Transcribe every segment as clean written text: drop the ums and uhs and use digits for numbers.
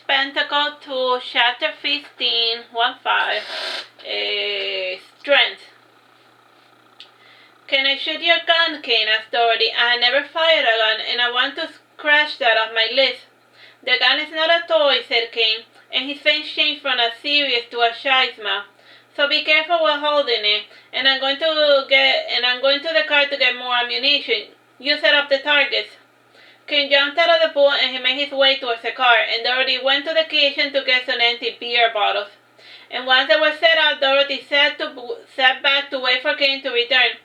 Pentacle to Chapter 15, 1-5, Strength. Can I shoot your gun, Kain asked Dorothy. I never fired a gun, and I want to scratch that off my list. The gun is not a toy, said Kain, and his face changed from a serious to a shy smile. So be careful while holding it, and I'm going to the car to get more ammunition. You set up the targets. Kain jumped out of the pool and he made his way towards the car, and Dorothy went to the kitchen to get some empty beer bottles. And once they were set out, Dorothy sat back to wait for Kain to return.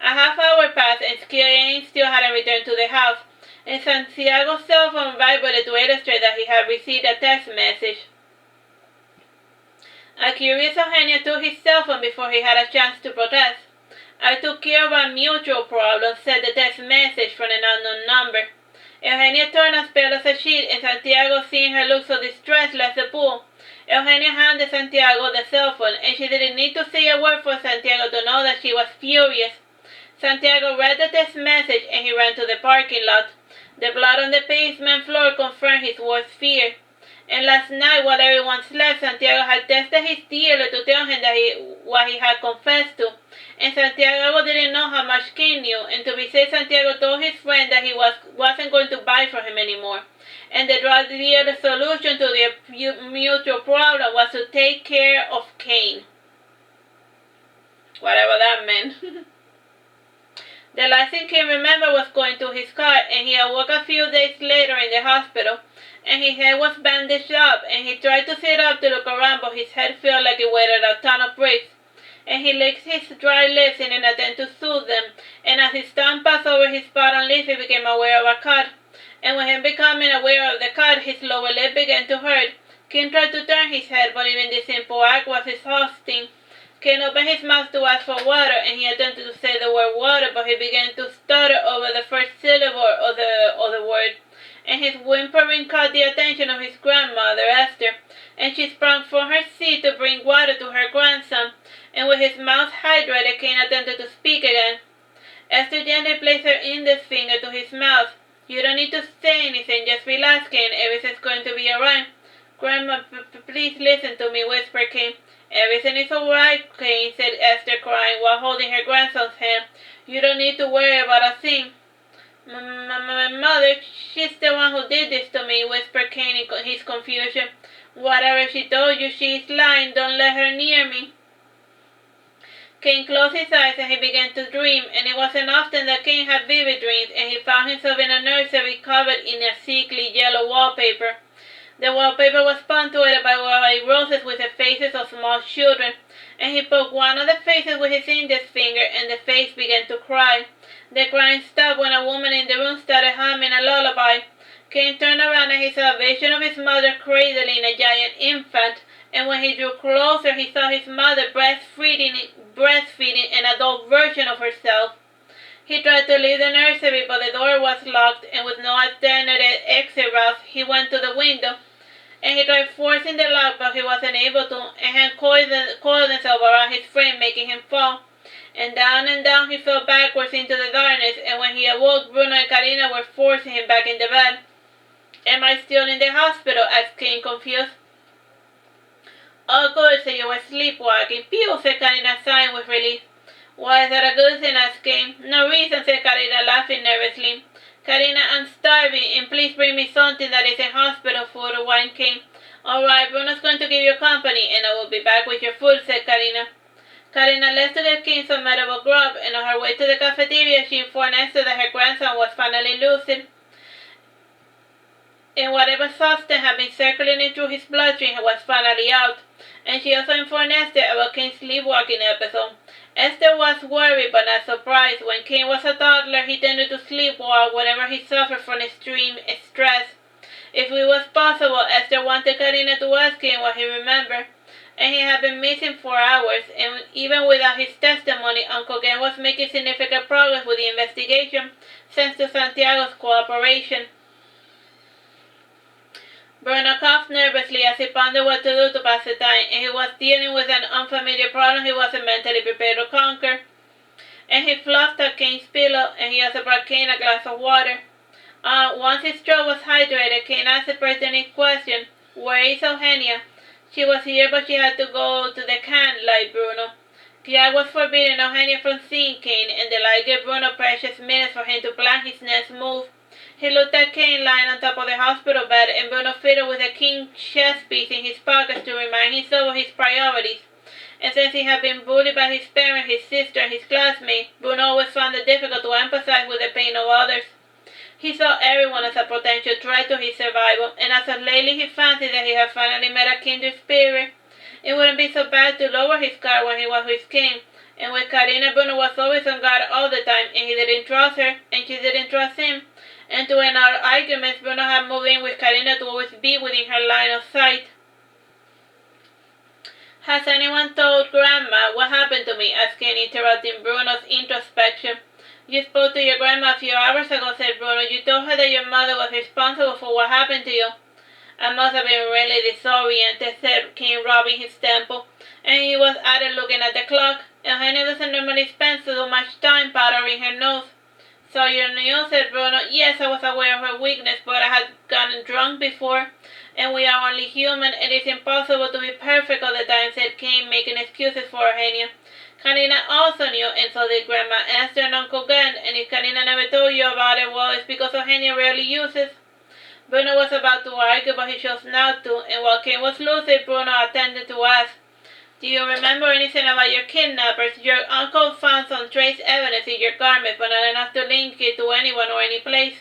A half hour passed and Kain still hadn't returned to the house, and Santiago's cell phone vibrated to illustrate that he had received a text message. A curious Eugenia took his cell phone before he had a chance to protest. I took care of a mutual problem, said the text message from an unknown number. Eugenia turned as pale as a sheet, and Santiago, seeing her look so distressed, left the pool. Eugenia handed Santiago the cell phone, and she didn't need to say a word for Santiago to know that she was furious. Santiago read the text message, and he ran to the parking lot. The blood on the pavement floor confirmed his worst fear. And last night, while everyone slept, Santiago had tested his dealer to tell him what he had confessed to. And Santiago didn't know how much Kain knew, and to be safe, Santiago told his friend that he wasn't going to buy from him anymore. And the drug dealer's solution to their mutual problem was to take care of Kain. Whatever that meant. The last thing Kain remembered was going to his car, and he awoke a few days later in the hospital, and his head was bandaged up, and he tried to sit up to look around, but his head felt like it weighed a ton of bricks. And he licked his dry lips in an attempt to soothe them, and as his tongue passed over his bottom lip, he became aware of a cut. And with him becoming aware of the cut, his lower lip began to hurt. Kain tried to turn his head, but even this simple act was exhausting. Kain opened his mouth to ask for water, and he attempted to say the word water, but he began to stutter over the first syllable of the word. And his whimpering caught the attention of his grandmother, Esther, and she sprang from her seat to bring water to her grandson. And with his mouth hydrated, Kain attempted to speak again. Esther gently placed her index finger to his mouth. You don't need to say anything, just relax, Kain. Everything's going to be alright. Grandma, please listen to me, whispered Kain. Everything is alright, Kain, said Esther, crying while holding her grandson's hand. You don't need to worry about a thing. My mother, she's the one who did this to me, whispered Kain in his confusion. Whatever she told you, she is lying. Don't let her near me. Kain closed his eyes and he began to dream, and it wasn't often that Kain had vivid dreams, and he found himself in a nursery covered in a sickly yellow wallpaper. The wallpaper was punctuated by white roses with the faces of small children, and he poked one of the faces with his index finger, and the face began to cry. The crying stopped when a woman in the room started humming a lullaby. Kain turned around and he saw a vision of his mother cradling a giant infant, and when he drew closer, he saw his mother breastfeeding an adult version of herself. He tried to leave the nursery, but the door was locked, and with no alternative exit route, he went to the window. And he tried forcing the lock, but he wasn't able to, and hand coiled himself around his frame, making him fall. And down he fell backwards into the darkness, and when he awoke, Bruno and Carina were forcing him back in the bed. Am I still in the hospital? Asked Kain, confused. Oh, good, so you were sleepwalking. Phew, said Carina, sighing with relief. Why is that a good thing? Asked Kain. No reason, said Carina, laughing nervously. Carina, I'm starving, and please bring me something that isn't hospital food, whined Kain. All right, Bruno's going to give you company, and I will be back with your food, said Carina. Carina left to get Kain some edible grub, and on her way to the cafeteria, she informed Esther that her grandson was finally lucid, and whatever substance had been circulating through his bloodstream was finally out. And she also informed Esther about Kain's sleepwalking episode. Esther was worried but not surprised. When Kain was a toddler, he tended to sleepwalk whenever he suffered from extreme stress. If it was possible, Esther wanted Carina to ask him what he remembered. And he had been missing for hours, and even without his testimony, Uncle Ken was making significant progress with the investigation, thanks to Santiago's cooperation. Bruno coughed nervously as he pondered what to do to pass the time, and he was dealing with an unfamiliar problem he wasn't mentally prepared to conquer. And he fluffed at Kain's pillow, and he also brought Kain a glass of water. Once his throat was hydrated, Kain asked a pertinent question. Where is Eugenia? She was here, but she had to go to the camp, lied Bruno. Jack was forbidding Eugenia from seeing Kain, and the light gave Bruno precious minutes for him to plan his next move. He looked at Kain lying on top of the hospital bed, and Bruno fiddled with a king chess piece in his pockets to remind himself of his priorities. And since he had been bullied by his parents, his sister, and his classmates, Bruno always found it difficult to empathize with the pain of others. He saw everyone as a potential threat to his survival, and as of lately he fancied that he had finally met a kindred spirit. It wouldn't be so bad to lower his guard when he was with Kain, and with Carina, Bruno was always on guard all the time, and he didn't trust her, and she didn't trust him. And to end our arguments, Bruno had moved in with Carina to always be within her line of sight. Has anyone told Grandma what happened to me? Asked Kain, interrupting Bruno's introspection. You spoke to your grandma a few hours ago, said Bruno. You told her that your mother was responsible for what happened to you. I must have been really disoriented, said Kain, rubbing his temple, and he was at it looking at the clock. Eugenia doesn't normally spend so much time powdering her nose. So you knew, said Bruno. Yes, I was aware of her weakness, but I had gotten drunk before, and we are only human, and it's impossible to be perfect all the time, said Kain, making excuses for Eugenia. Carina also knew, and so did Grandma Esther and Uncle Gant, and if Carina never told you about it, well, it's because Eugenia rarely uses. Bruno was about to argue, but he chose not to, and while Kain was lucid, Bruno attempted to ask, do you remember anything about your kidnappers? Your uncle found some trace evidence in your garment, but not enough to link it to anyone or any place.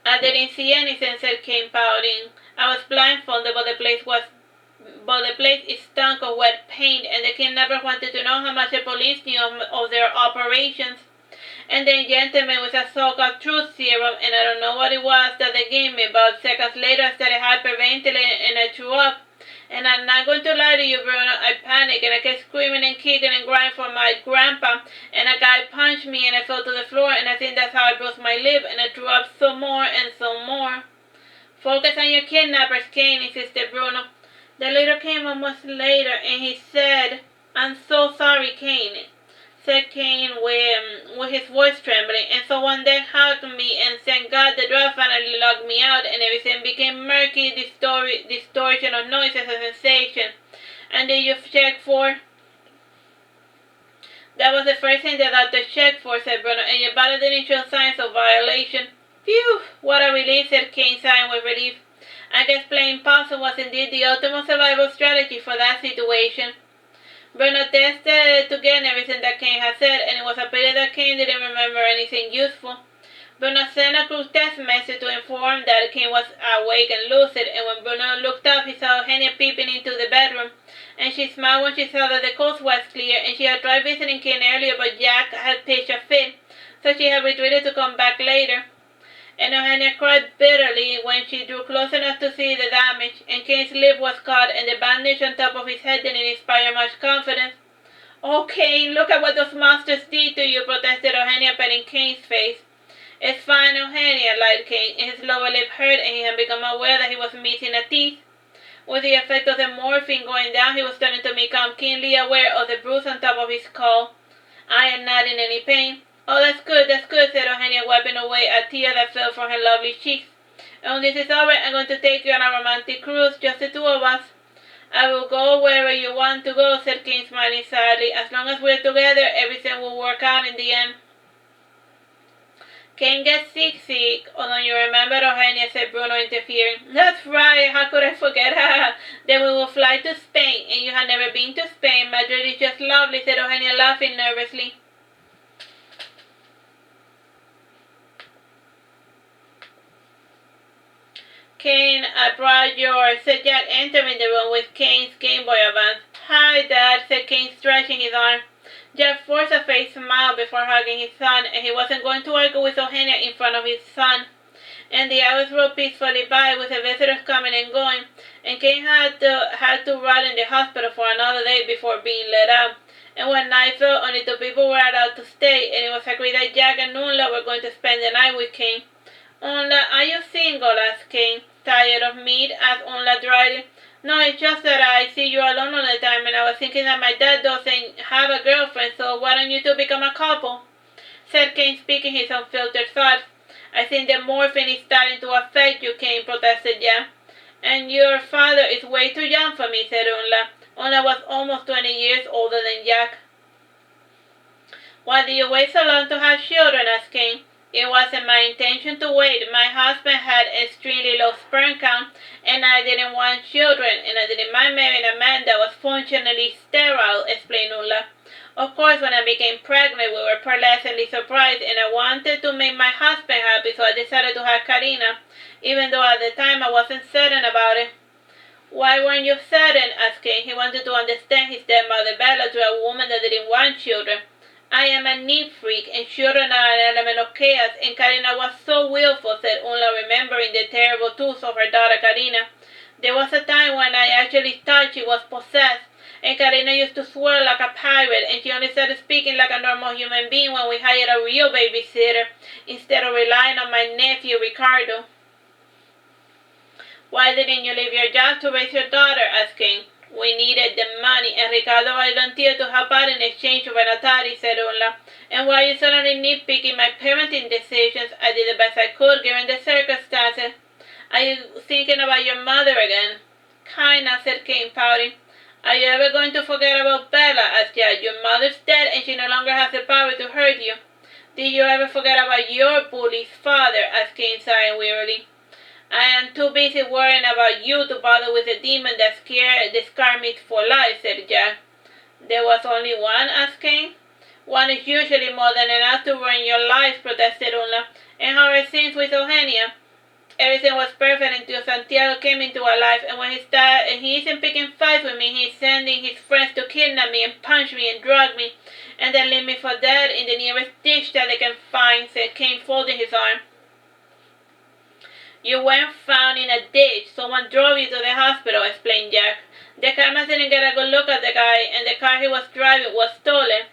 I didn't see anything, said Kain, pouting. I was blindfolded, but the place stunk of wet paint, and the kidnappers wanted to know how much the police knew of their operations. And then gentleman with a so-called truth serum, and I don't know what it was that they gave me, but seconds later I started hyperventilating and I threw up. And I'm not going to lie to you, Bruno, I panicked and I kept screaming and kicking and crying for my grandpa, and a guy punched me and I fell to the floor, and I think that's how I bruised my lip, and I threw up some more and some more. Focus on your kidnappers, Kain, insisted Bruno. The leader came almost later, and he said, I'm so sorry, Kain, said Kain with his voice trembling, and someone then hugged me, and thank God the drug finally locked me out, and everything became murky, distortion of noises and sensation. And did you check for? That was the first thing the doctor checked for, said Bruno, and your body didn't show signs of violation. Phew, what a relief, said Kain, sighing with relief. I guess playing possum was indeed the ultimate survival strategy for that situation. Bruno tested again everything that Kain had said, and it was a pity that Kain didn't remember anything useful. Bruno sent a quick text message to inform that Kain was awake and lucid, and when Bruno looked up, he saw Eugenia peeping into the bedroom, and she smiled when she saw that the coast was clear, and she had tried visiting Kain earlier, but Jack had pitched a fit, so she had retreated to come back later. And Eugenia cried bitterly when she drew close enough to see the damage, and Kain's lip was cut, and the bandage on top of his head didn't inspire much confidence. Oh, Kain, look at what those monsters did to you, protested Eugenia, patting Kain's face. It's fine, Eugenia, lied Kain, and his lower lip hurt, and he had become aware that he was missing a teeth. With the effect of the morphine going down, he was starting to become keenly aware of the bruise on top of his skull. I am not in any pain. Oh, that's good, said Eugenia, wiping away a tear that fell from her lovely cheeks. And when this is over, I'm going to take you on a romantic cruise, just the two of us. I will go wherever you want to go, said Kain, smiling sadly. As long as we're together, everything will work out in the end. Kain gets sick, although you remember, Eugenia, said Bruno, interfering. That's right, how could I forget? Then we will fly to Spain, and you have never been to Spain. Madrid is just lovely, said Eugenia, laughing nervously. Kain, I brought yours, said Jack, entering the room with Kain's Game Boy Advance. Hi, Dad, said Kain, stretching his arm. Jack forced a fake smile before hugging his son, and he wasn't going to argue with Eugenia in front of his son. And the hours rolled peacefully by, with the visitors coming and going, and Kain had to run in the hospital for another day before being let out. And when night fell, only two people were allowed to stay, and it was agreed that Jack and Nuala were going to spend the night with Kain. Nuala, are you single? Asked Kain. Tired of meat? Asked Nuala dryly. No, it's just that I see you alone all the time, and I was thinking that my dad doesn't have a girlfriend, so why don't you two become a couple? Said Kain, speaking his unfiltered thoughts. I think the morphine is starting to affect you, Kain, protested Jack. And your father is way too young for me, said Unla. Unla was almost 20 years older than Jack. Why did you wait so long to have children? Asked Kain. It wasn't my intention to wait. My husband had extremely low sperm count, and I didn't want children, and I didn't mind marrying a man that was functionally sterile, explained Ulla. Of course, when I became pregnant, we were pleasantly surprised, and I wanted to make my husband happy, so I decided to have Carina, even though at the time I wasn't certain about it. Why weren't you certain? Asked Kain. He wanted to understand his stepmother Bella to a woman that didn't want children. I am a neat freak, and children are an element of chaos, and Carina was so willful, said Unla, remembering the terrible tools of her daughter Carina. There was a time when I actually thought she was possessed, and Carina used to swear like a pirate, and she only started speaking like a normal human being when we hired a real babysitter, instead of relying on my nephew Ricardo. Why didn't you leave your job to raise your daughter? Asked Kain. We needed the money, and Ricardo volunteered to help out in exchange for an atari, said Unla. And why are you suddenly nitpicking my parenting decisions? I did the best I could given the circumstances. Are you thinking about your mother again? Kinda, said Kain, pouting. Are you ever going to forget about Bella? Asked Jack. Your mother's dead, and she no longer has the power to hurt you. Did you ever forget about your bully's father? Asked Kain, sighing wearily. I am too busy worrying about you to bother with a demon that scarred me for life, said Jack. There was only one? Asked Kain. One is usually more than enough to ruin your life, protested Unla. And how are things with Eugenia? Everything was perfect until Santiago came into our life, and when he isn't picking fights with me, he's sending his friends to kidnap me and punch me and drug me, and then leave me for dead in the nearest ditch that they can find, said Kain, folding his arm. You weren't found in a ditch. Someone drove you to the hospital, explained Jack. The cameras didn't get a good look at the guy, and the car he was driving was stolen.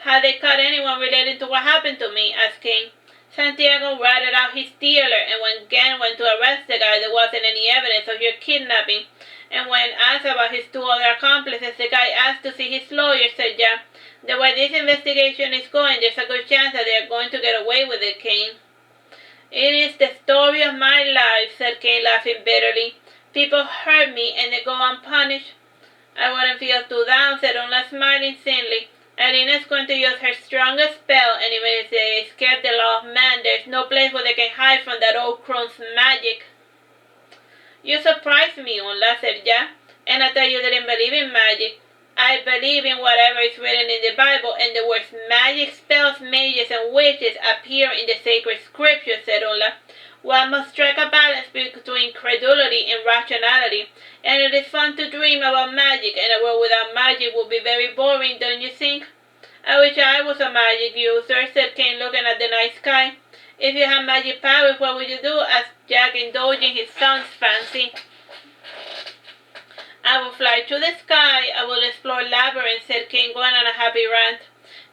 Had they caught anyone related to what happened to me? Asked Kain. Santiago ratted out his dealer, and when Gang went to arrest the guy, there wasn't any evidence of your kidnapping. And when asked about his two other accomplices, the guy asked to see his lawyer, said Jack. The way this investigation is going, there's a good chance that they're going to get away with it, Kain. It is the story of my life, said Kain, laughing bitterly. People hurt me, and they go unpunished. I wouldn't feel too down, said Unla, smiling thinly. Irina's going to use her strongest spell, and even if they escape the law of man, there's no place where they can hide from that old crone's magic. You surprised me, Unla, said Jack, and I thought you didn't believe in magic. I believe in whatever is written in the Bible, and the words magic, spells, mages, and witches appear in the sacred scriptures, said Unla. One must strike a balance between credulity and rationality, and it is fun to dream about magic, and a world without magic would be very boring, don't you think? I wish I was a magic user, said Kain, looking at the night sky. If you had magic powers, what would you do? Asked Jack, indulging his son's fancy. I will fly through the sky. I will explore labyrinths, said Kain, going on a happy rant.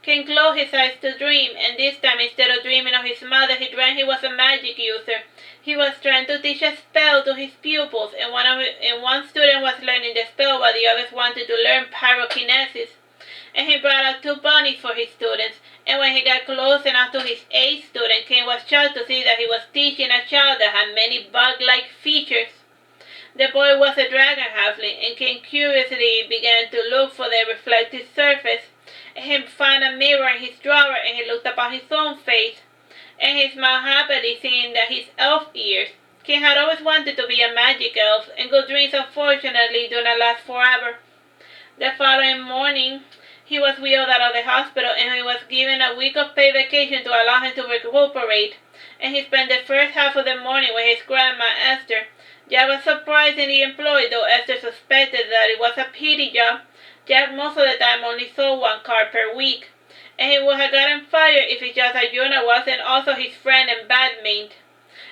Kain closed his eyes to dream, and this time, instead of dreaming of his mother, he dreamt he was a magic user. He was trying to teach a spell to his pupils, and one student was learning the spell while the others wanted to learn pyrokinesis. And he brought out 2 bunnies for his students, and when he got close enough to his 8th student, Kain was shocked to see that he was teaching a child that had many bug-like features. The boy was a dragon halfling, and Kain curiously began to look for the reflective surface. He found a mirror in his drawer, and he looked upon his own face, and he smiled happily, seeing that his elf ears. Kain had always wanted to be a magic elf, and good dreams unfortunately do not last forever. The following morning, he was wheeled out of the hospital, and he was given a week of paid vacation to allow him to recuperate, and he spent the first half of the morning with his grandma, Esther. Jack was surprisingly employed, though Esther suspected that it was a pity job. Jack most of the time only saw 1 car per week, and he would have gotten fired if his just Yuna wasn't also his friend and bandmate.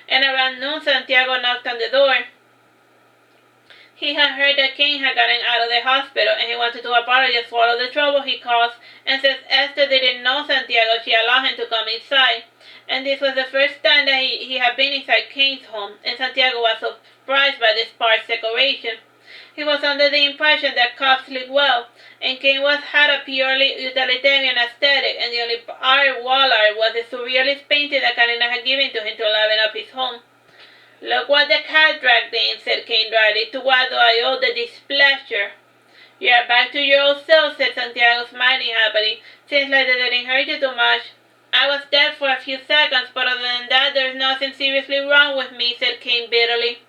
And around noon, Santiago knocked on the door. He had heard that Kain had gotten out of the hospital, and he wanted to apologize for all the trouble he caused, and since Esther didn't know Santiago, she allowed him to come inside. And this was the first time that he had been inside Kain's home, and Santiago was surprised by the sparse decoration. He was under the impression that cops sleep well, and Kain had a purely utilitarian aesthetic, and the only wall art was the surrealist painting that Carina had given to him to liven up his home. "Look what the cat dragged in," said Kain dryly. "To what do I owe the displeasure?" "You are back to your old self," said Santiago, smiling happily. "Seems like they didn't hurt you too much." "I was dead for a few seconds, but other than that, there's nothing seriously wrong with me," said Kain bitterly.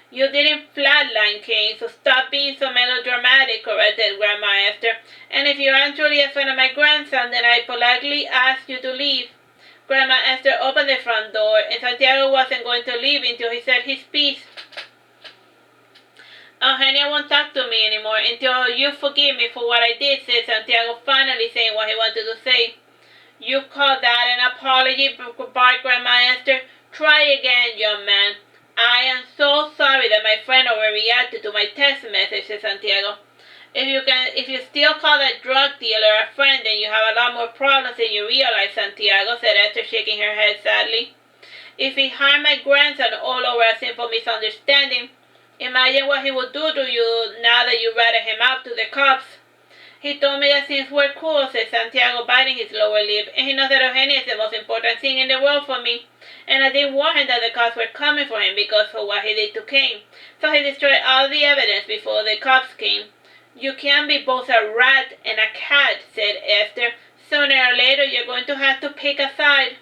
"You didn't flatline, Kain, so stop being so melodramatic," corrected Grandma Esther. "And if you're actually a fan of my grandson, then I politely ask you to leave." Grandma Esther opened the front door, and Santiago wasn't going to leave until he said his piece. "Eugenia won't talk to me anymore until you forgive me for what I did," said Santiago, finally saying what he wanted to say. "You call that an apology?" barked Grandma Esther. "Try again, young man." "I am so sorry that my friend overreacted to my text message," said Santiago. If you still call that drug dealer a friend, then you have a lot more problems than you realize," Santiago said, Esther shaking her head sadly. "If he harmed my grandson all over a simple misunderstanding, imagine what he would do to you now that you ratted him out to the cops." "He told me that things were cool," said Santiago, biting his lower lip, "and he knows that Eugenia is the most important thing in the world for me. And I did warn him that the cops were coming for him because of what he did to Kain. So he destroyed all the evidence before the cops came." "You can't be both a rat and a cat," said Esther. "Sooner or later you're going to have to pick a side."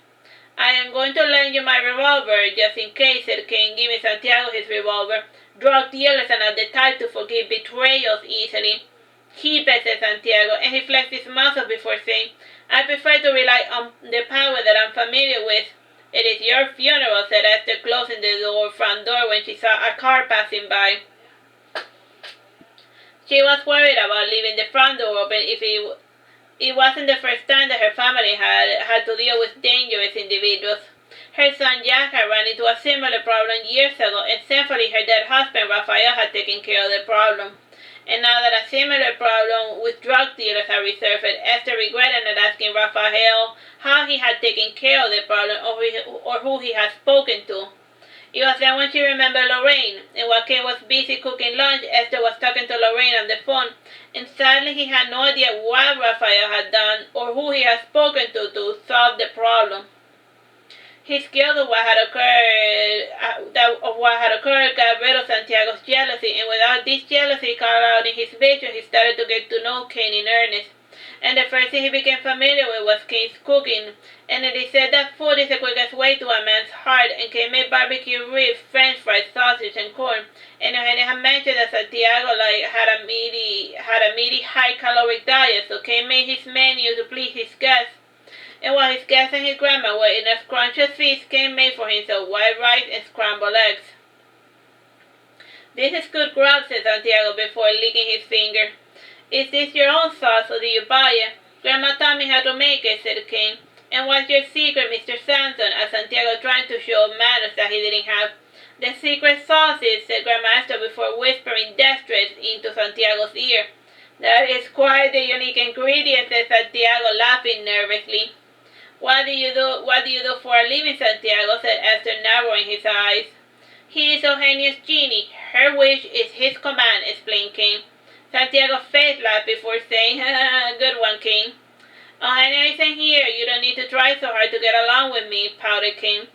"I am going to lend you my revolver, just in case," said Kain, giving Santiago his revolver. "Drug dealers are not the type to forgive betrayals easily." "Keep it," said Santiago, and he flexed his muscles before saying, "I prefer to rely on the power that I'm familiar with." "It is your funeral," said Esther, closing the front door when she saw a car passing by. She was worried about leaving the front door open if it wasn't the first time that her family had to deal with dangerous individuals. Her son Jack had run into a similar problem years ago, and thankfully her dead husband Raphael had taken care of the problem. And now that a similar problem with drug dealers had resurfaced, Esther regretted not asking Raphael how he had taken care of the problem or who he had spoken to. It was then when she remembered Lorraine, and while Kain was busy cooking lunch, Esther was talking to Lorraine on the phone, and sadly he had no idea what Raphael had done or who he had spoken to solve the problem. His guilt of what had occurred got rid of Santiago's jealousy, and without this jealousy called out in his vision, he started to get to know Kain in earnest. And the first thing he became familiar with was Kain's cooking, and it is said that food is the quickest way to a man's heart, and Kain made barbecue ribs, french fries, sausage, and corn. And Eugenia had mentioned that Santiago had a meaty, high-caloric diet, so Kain made his menu to please his guests. And while his guests and his grandma were in a scrumptious feast, Kain made for himself white rice and scrambled eggs. "This is good grub," said Santiago before licking his finger. "Is this your own sauce, or do you buy it?" "Grandma taught me how to make it," said Kain. "And what's your secret, Mr. Sanson?" asked Santiago, trying to show manners that he didn't have. "The secret sauce is," said Grandma Esther before whispering death threats into Santiago's ear. "That is quite the unique ingredient," said Santiago, laughing nervously. What do you do for a living, Santiago?" said Esther, narrowing his eyes. "He is Eugenia's genie. Her wish is his command," explained Kain. Santiago's face laughed before saying, "Good one, Kain." "Eugenia isn't here. You don't need to try so hard to get along with me," pouted Kain.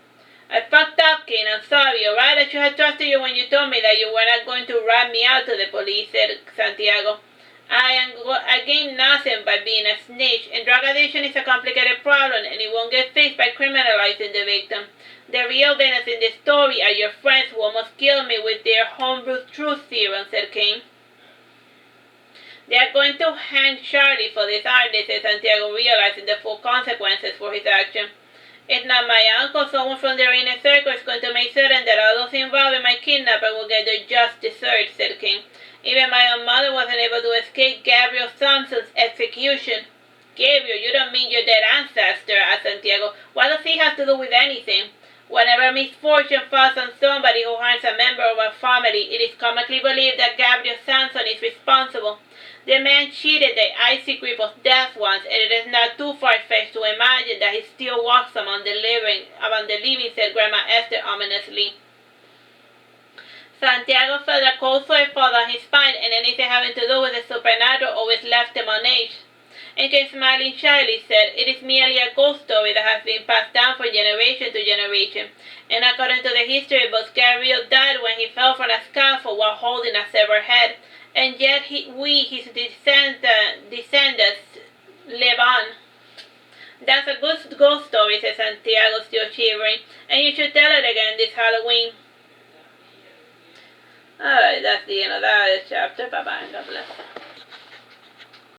"I fucked up, Kain. I'm sorry, alright? I should have trusted you when you told me that you were not going to rat me out to the police," said Santiago. I gain nothing by being a snitch, and drug addiction is a complicated problem, and it won't get fixed by criminalizing the victim. The real villains in the story are your friends who almost killed me with their homebrewed truth serum," said Kain. "They are going to hang Charlie for this, aren't they?" said Santiago, realizing the full consequences for his action. "If not my uncle, someone from their inner circle is going to make certain that all those involved in my kidnapping will get their just desserts," said Kain. "Even my own mother wasn't able to escape Gabriel Sanson's execution." "Gabriel, you don't mean your dead ancestor," asked Santiago. "What does he have to do with anything?" "Whenever misfortune falls on somebody who harms a member of our family, it is commonly believed that Gabriel Sanson is responsible. The man cheated the icy grip of death once, and it is not too far-fetched to imagine that he still walks among the living," said Grandma Esther ominously. Santiago felt a cold sweat fall down his spine, and anything having to do with the supernatural always left him on edge. And Kain, smiling shyly, said, "It is merely a ghost story that has been passed down from generation to generation. And according to the history books, Gabriel died when he fell from a scaffold while holding a severed head. And yet we, his descendants, live on." "That's a good ghost story," said Santiago, still shivering. "And you should tell it again this Halloween." Alright, that's the end of that chapter. Bye-bye. God bless.